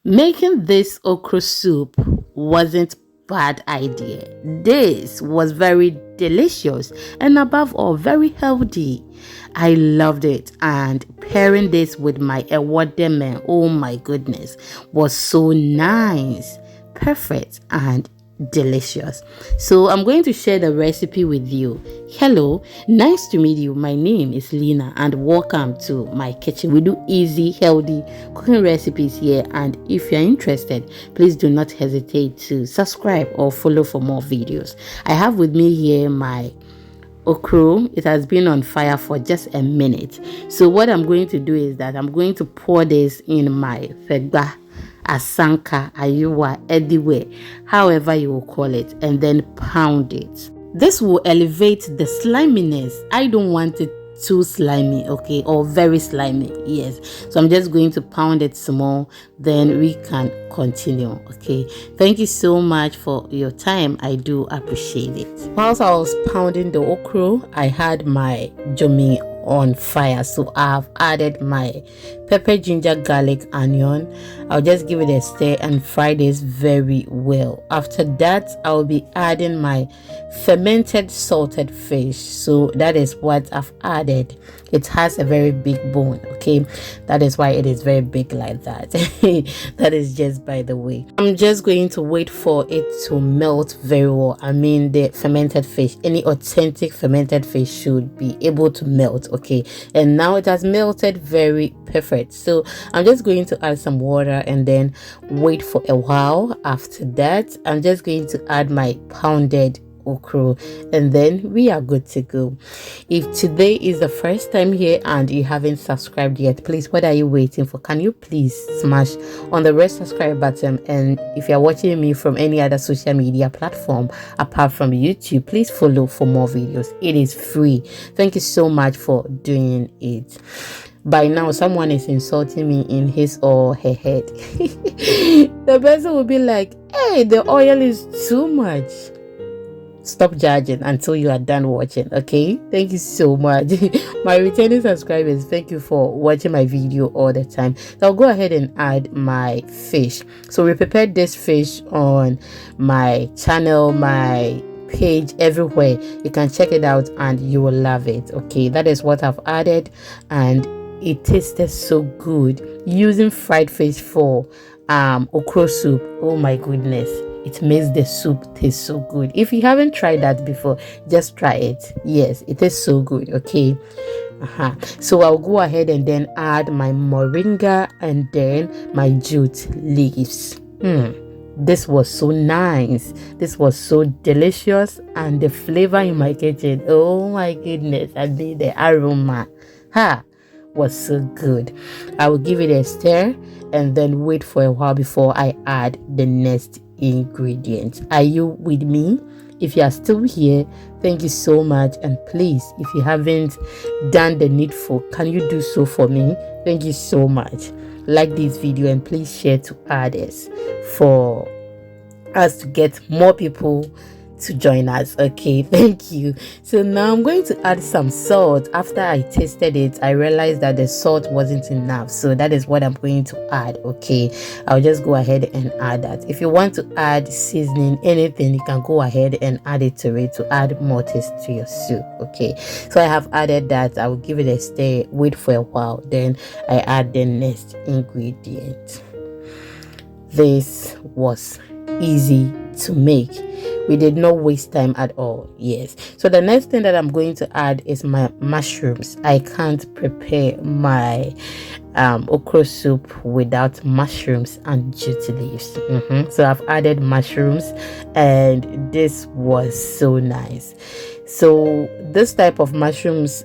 Making this okra soup wasn't bad idea. This was very delicious and above all very healthy. I loved it, and pairing this with my ewademe, oh my goodness, was so nice, perfect and delicious. So I'm going to share the recipe with you. Hello, nice to meet you. My name is Lina and welcome to my kitchen. We do easy, healthy cooking recipes here, and if you're interested, please do not hesitate to subscribe or follow for more videos. I have with me here my okro. It has been on fire for just a minute. So what I'm going to do is that I'm going to pour this in my fegba, asanka, ayuwa, anywhere, however you will call it, and then pound it. This will elevate the sliminess. I don't want it too slimy, okay, or very slimy, yes. So I'm just going to pound it small, then we can continue, okay. Thank you so much for your time. I do appreciate it. Whilst I was pounding the okro, I had my Dzomi on fire, so I've added my pepper, ginger, garlic, onion. I'll just give it a stir and fry this very well. After that, I'll be adding my fermented salted fish. So that is what I've added. It has a very big bone, okay, that is why it is very big like that. That is just by the way. I'm just going to wait for it to melt very well. I mean, the fermented fish, any authentic fermented fish should be able to melt, okay, and now it has melted very perfect. So I'm just going to add some water and then wait for a while. After that, I'm just going to add my pounded okro and then we are good to go. If today is the first time here and you haven't subscribed yet, please, what are you waiting for? Can you please smash on the red subscribe button? And if you're watching me from any other social media platform apart from YouTube, please follow for more videos. It is free. Thank you so much for doing it. By now someone is insulting me in his or her head. The person will be like, hey, the oil is too much. Stop judging until you are done watching, okay? Thank you so much. My returning subscribers, thank you for watching my video all the time. So I'll go ahead and add my fish. So we prepared this fish on my channel, my page, everywhere. You can check it out and you will love it, okay? That is what I've added and it tasted so good. Using fried fish for okro soup, oh my goodness, it makes the soup taste so good. If you haven't tried that before, just try it. Yes, it is so good, okay. So I'll go ahead and then add my moringa and then my jute leaves. This was so nice. This was so delicious, and the flavor in my kitchen, oh my goodness, I mean the aroma was so good. I will give it a stir and then wait for a while before I add the next ingredient. Are you with me? If you are still here, thank you so much, and please, if you haven't done the needful, can you do so for me? Thank you so much. Like this video and please share to others for us to get more people to join us, okay? Thank you. So now I'm going to add some salt. After I tasted it, I realized that the salt wasn't enough, so that is what I'm going to add, okay? I'll just go ahead and add that. If you want to add seasoning, anything, you can go ahead and add it to it to add more taste to your soup, okay? So I have added that. I will give it a stir, wait for a while, then I add the next ingredient. This was easy to make. We did not waste time at all. Yes. So the next thing that I'm going to add is my mushrooms. I can't prepare my okra soup without mushrooms and jute leaves. So I've added mushrooms and this was so nice. So this type of mushrooms,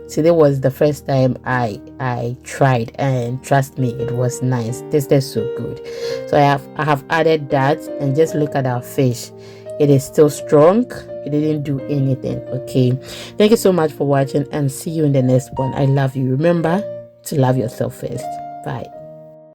today was the first time I tried, and trust me, it was nice. Tasted so good. So I have added that, and just look at our fish. It is still strong. It didn't do anything, okay? Thank you so much for watching, and see you in the next one. I love you. Remember to love yourself first. Bye.